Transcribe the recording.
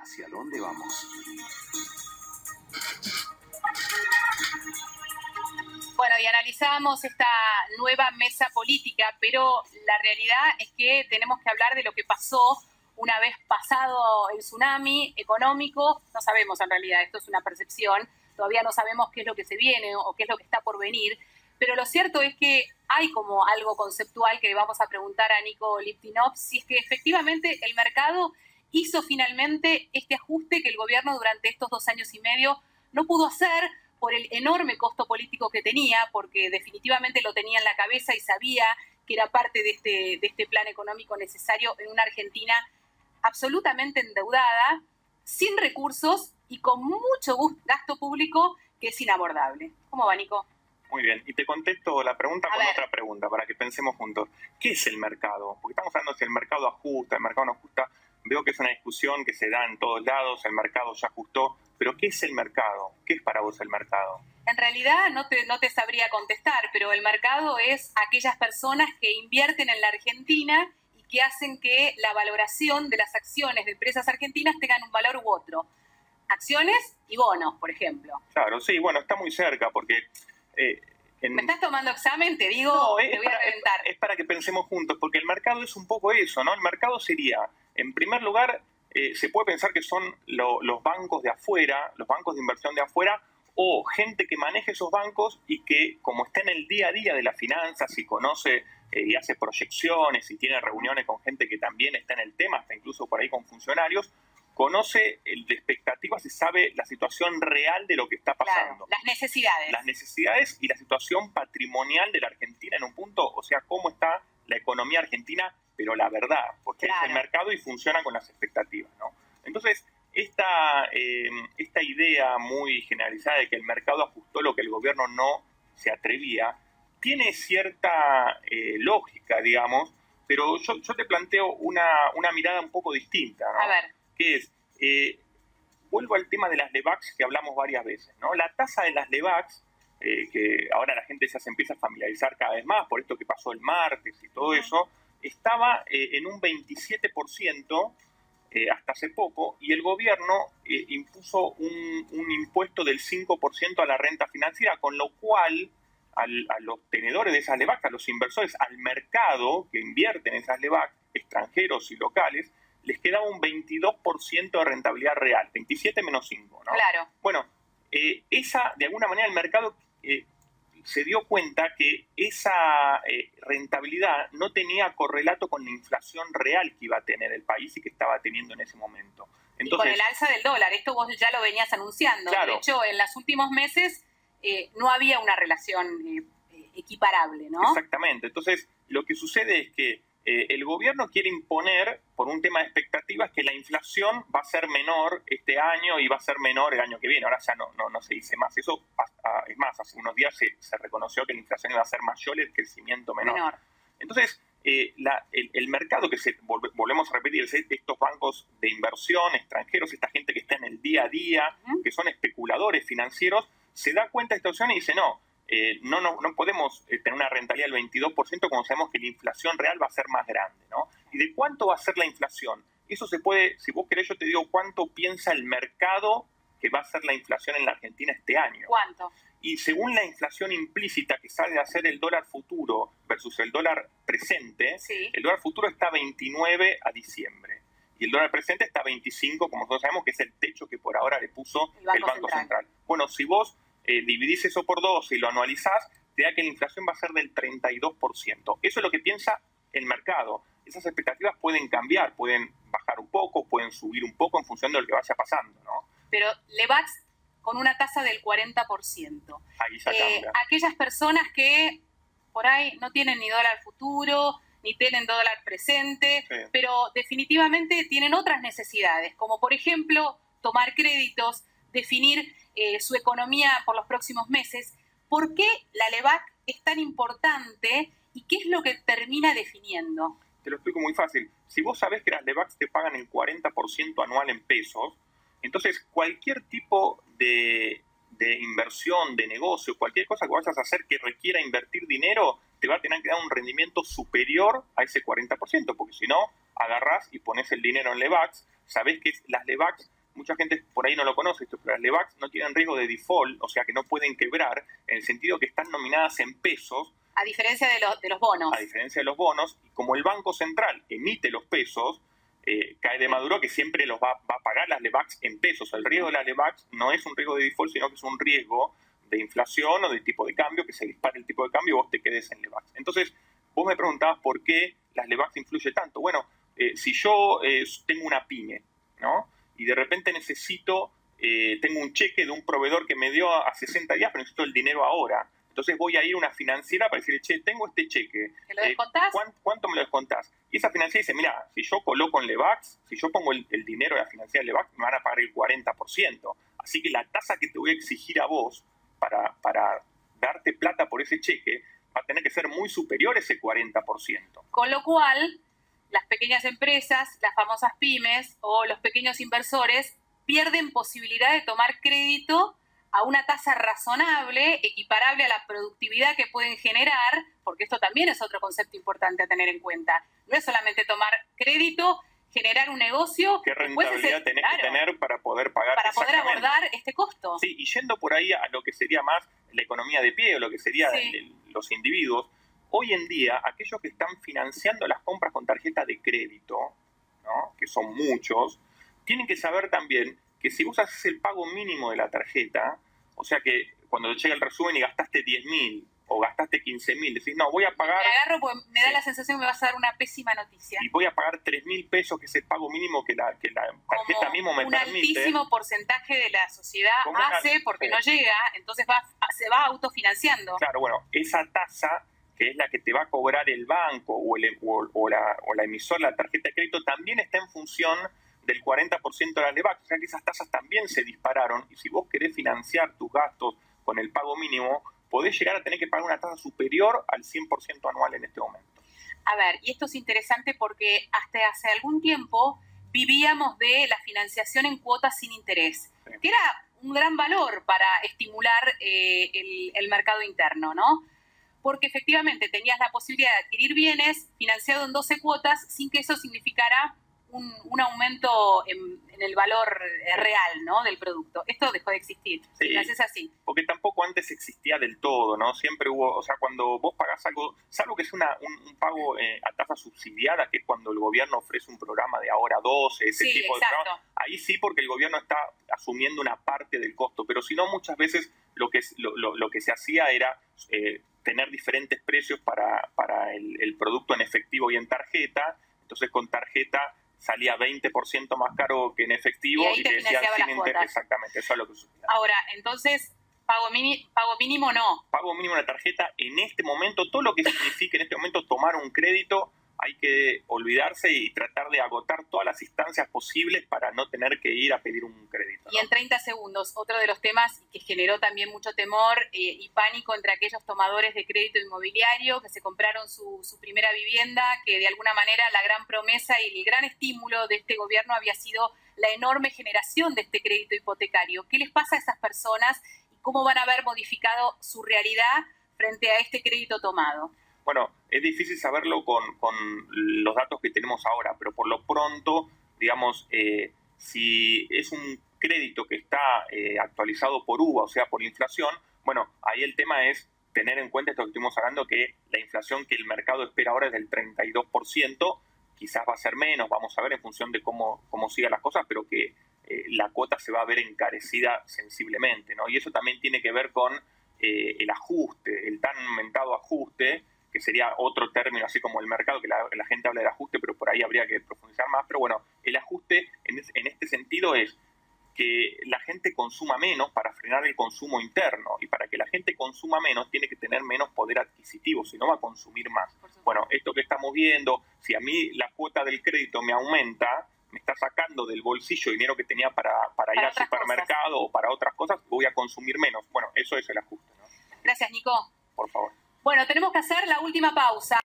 ¿Hacia dónde vamos? Bueno, y analizábamos esta nueva mesa política, pero la realidad es que tenemos que hablar de lo que pasó una vez pasado el tsunami económico. No sabemos en realidad, esto es una percepción, todavía no sabemos qué es lo que se viene o qué es lo que está por venir, pero lo cierto es que hay como algo conceptual que vamos a preguntar a Nico Liptinov, si es que efectivamente el mercado hizo finalmente este ajuste que el gobierno durante estos 2 años y medio no pudo hacer por el enorme costo político que tenía, porque definitivamente lo tenía en la cabeza y sabía que era parte de este plan económico necesario en una Argentina absolutamente endeudada, sin recursos y con mucho gasto público que es inabordable. ¿Cómo va, Nico? Muy bien, y te contesto la pregunta con otra pregunta para que pensemos juntos. ¿Qué es el mercado? Porque estamos hablando de si el mercado ajusta, el mercado no ajusta. Veo que es una discusión que se da en todos lados, el mercado ya ajustó, pero ¿qué es el mercado? ¿Qué es para vos el mercado? En realidad no te sabría contestar, pero el mercado es aquellas personas que invierten en la Argentina y que hacen que la valoración de las acciones de empresas argentinas tengan un valor u otro. Acciones y bonos, por ejemplo. Claro, sí, bueno, está muy cerca porque... ¿Me estás tomando examen? Te digo, no, te voy a reventar. Es para que pensemos juntos, porque el mercado es un poco eso, ¿no? El mercado sería, en primer lugar, se puede pensar que son los bancos de afuera, los bancos de inversión de afuera, o gente que maneje esos bancos y que, como está en el día a día de las finanzas y conoce y hace proyecciones y tiene reuniones con gente que también está en el tema, hasta incluso por ahí con funcionarios, conoce de expectativas y sabe la situación real de lo que está pasando. Claro, las necesidades. Las necesidades y la situación patrimonial de la Argentina en un punto, o sea, cómo está la economía argentina, pero la verdad, porque es el mercado y funciona con las expectativas, ¿no? Entonces, esta idea muy generalizada de que el mercado ajustó lo que el gobierno no se atrevía, tiene cierta lógica, digamos, pero yo te planteo una mirada un poco distinta, ¿no? A ver. Que es, vuelvo al tema de las LEVACs que hablamos varias veces, ¿no? La tasa de las LEVACs, que ahora la gente ya se empieza a familiarizar cada vez más por esto que pasó el martes y todo eso, estaba en un 27% hasta hace poco, y el gobierno impuso un impuesto del 5% a la renta financiera, con lo cual a los tenedores de esas LEVACs, a los inversores, al mercado que invierte en esas LEVACs, extranjeros y locales, les quedaba un 22% de rentabilidad real, 27 menos 5, ¿no? Claro. Bueno, de alguna manera el mercado se dio cuenta que esa rentabilidad no tenía correlato con la inflación real que iba a tener el país y que estaba teniendo en ese momento. Entonces, y con el alza del dólar, esto vos ya lo venías anunciando. Claro. De hecho, en los últimos meses no había una relación equiparable, ¿no? Exactamente. Entonces, lo que sucede es que el gobierno quiere imponer, por un tema de expectativas, que la inflación va a ser menor este año y va a ser menor el año que viene. Ahora ya no se dice más eso. Es más, hace unos días se reconoció que la inflación iba a ser mayor y el crecimiento menor. Entonces, el mercado que volvemos a repetir, estos bancos de inversión extranjeros, esta gente que está en el día a día, que son especuladores financieros, se da cuenta de esta opción y dice, no podemos tener una rentabilidad del 22% cuando sabemos que la inflación real va a ser más grande, ¿no? ¿Y de cuánto va a ser la inflación? Eso se puede, si vos querés, yo te digo cuánto piensa el mercado que va a ser la inflación en la Argentina este año. ¿Cuánto? Y según la inflación implícita que sale a ser el dólar futuro versus el dólar presente, el dólar futuro está a 29 a diciembre. Y el dólar presente está a 25, como nosotros sabemos, que es el techo que por ahora le puso el Banco Central. Bueno, si vos dividís eso por 2 y lo anualizás, te da que la inflación va a ser del 32%. Eso es lo que piensa el mercado. Esas expectativas pueden cambiar, pueden bajar un poco, pueden subir un poco en función de lo que vaya pasando, ¿no? Pero LEVACs con una tasa del 40%. Ahí ya cambia. Aquellas personas que por ahí no tienen ni dólar futuro, ni tienen dólar presente, pero definitivamente tienen otras necesidades, como por ejemplo tomar créditos, definir su economía por los próximos meses. ¿Por qué la LEVAC es tan importante y qué es lo que termina definiendo? Te lo explico muy fácil. Si vos sabés que las LEVACs te pagan el 40% anual en pesos, entonces cualquier tipo de inversión, de negocio, cualquier cosa que vayas a hacer que requiera invertir dinero, te va a tener que dar un rendimiento superior a ese 40%, porque si no, agarrás y pones el dinero en LEVACs, sabés que las LEVACs, mucha gente por ahí no lo conoce esto, pero las LEVACs no tienen riesgo de default, o sea que no pueden quebrar, en el sentido que están nominadas en pesos. A diferencia de los bonos. A diferencia de los bonos, y como el Banco Central emite los pesos, cae de Maduro que siempre los va a pagar las LEVACs en pesos. El riesgo de las LEVACs no es un riesgo de default, sino que es un riesgo de inflación o de tipo de cambio, que se dispare el tipo de cambio y vos te quedes en LEVACs. Entonces, vos me preguntabas por qué las LEVACs influyen tanto. Bueno, si yo tengo una pyme, ¿no? Y de repente necesito, tengo un cheque de un proveedor que me dio a 60 días, pero necesito el dinero ahora. Entonces voy a ir a una financiera para decirle, che, tengo este cheque. ¿Te lo descontás? ¿Cuánto me lo descontás? Y esa financiera dice, mira, si yo coloco en LEVACs, si yo pongo el dinero de la financiera de LEVACs, me van a pagar el 40%. Así que la tasa que te voy a exigir a vos para darte plata por ese cheque va a tener que ser muy superior a ese 40%. Con lo cual, las pequeñas empresas, las famosas pymes o los pequeños inversores pierden posibilidad de tomar crédito a una tasa razonable, equiparable a la productividad que pueden generar, porque esto también es otro concepto importante a tener en cuenta. No es solamente tomar crédito, generar un negocio. ¿Qué rentabilidad tenés que tener para poder pagar? Para poder abordar este costo. Sí, y yendo por ahí a lo que sería más la economía de pie o lo que sería los individuos, hoy en día aquellos que están financiando las compras con tarjeta de crédito, ¿no? Que son muchos, tienen que saber también que si vos haces el pago mínimo de la tarjeta, o sea que cuando te llega el resumen y gastaste 10.000 o gastaste 15.000, decís, no, voy a pagar... Me agarro porque me da la sensación que me vas a dar una pésima noticia. Y voy a pagar 3.000 pesos, que es el pago mínimo que la tarjeta mismo me permite. Un altísimo porcentaje de la sociedad hace porque no llega, entonces se va autofinanciando. Claro, bueno, esa tasa, que es la que te va a cobrar el banco o la emisora de la tarjeta de crédito, también está en función del 40% de las LEVACs. O sea que esas tasas también se dispararon, y si vos querés financiar tus gastos con el pago mínimo, podés llegar a tener que pagar una tasa superior al 100% anual en este momento. A ver, y esto es interesante porque hasta hace algún tiempo vivíamos de la financiación en cuotas sin interés, que era un gran valor para estimular el mercado interno, ¿no? Porque efectivamente tenías la posibilidad de adquirir bienes financiado en 12 cuotas sin que eso significara un aumento en el valor real, ¿no?, del producto. Esto dejó de existir. Sí, es así. Porque tampoco antes existía del todo, ¿no? Siempre hubo, o sea, cuando vos pagás algo, salvo que es un pago a tasa subsidiada, que es cuando el gobierno ofrece un programa de ahora 12, ese tipo de programa, ahí sí, porque el gobierno está asumiendo una parte del costo, pero si no, muchas veces lo que se hacía era tener diferentes precios para el producto en efectivo y en tarjeta. Entonces con tarjeta salía 20% más caro que en efectivo y te decía sin interés. Exactamente, eso es lo que sucede. Ahora, entonces, pago mínimo no. Pago mínimo en la tarjeta en este momento, todo lo que signifique en este momento tomar un crédito, hay que olvidarse y tratar de agotar todas las instancias posibles para no tener que ir a pedir un crédito, ¿no? Y en 30 segundos, otro de los temas que generó también mucho temor y pánico entre aquellos tomadores de crédito inmobiliario que se compraron su primera vivienda, que de alguna manera la gran promesa y el gran estímulo de este gobierno había sido la enorme generación de este crédito hipotecario. ¿Qué les pasa a esas personas y cómo van a haber modificado su realidad frente a este crédito tomado? Bueno, es difícil saberlo con los datos que tenemos ahora, pero por lo pronto, digamos, si es un crédito que está actualizado por UVA, o sea, por inflación, bueno, ahí el tema es tener en cuenta esto que estuvimos hablando, que la inflación que el mercado espera ahora es del 32%, quizás va a ser menos, vamos a ver en función de cómo sigan las cosas, pero que la cuota se va a ver encarecida sensiblemente, ¿no? Y eso también tiene que ver con el ajuste, el tan mentado ajuste, que sería otro término, así como el mercado, que la gente habla del ajuste, pero por ahí habría que profundizar más. Pero bueno, el ajuste en este sentido es que la gente consuma menos para frenar el consumo interno, y para que la gente consuma menos tiene que tener menos poder adquisitivo, si no va a consumir más. Bueno, esto que estamos viendo, si a mí la cuota del crédito me aumenta, me está sacando del bolsillo dinero que tenía para ir al supermercado o para otras cosas, voy a consumir menos. Bueno, eso es el ajuste, ¿no? Gracias, Nico. Por favor. Bueno, tenemos que hacer la última pausa.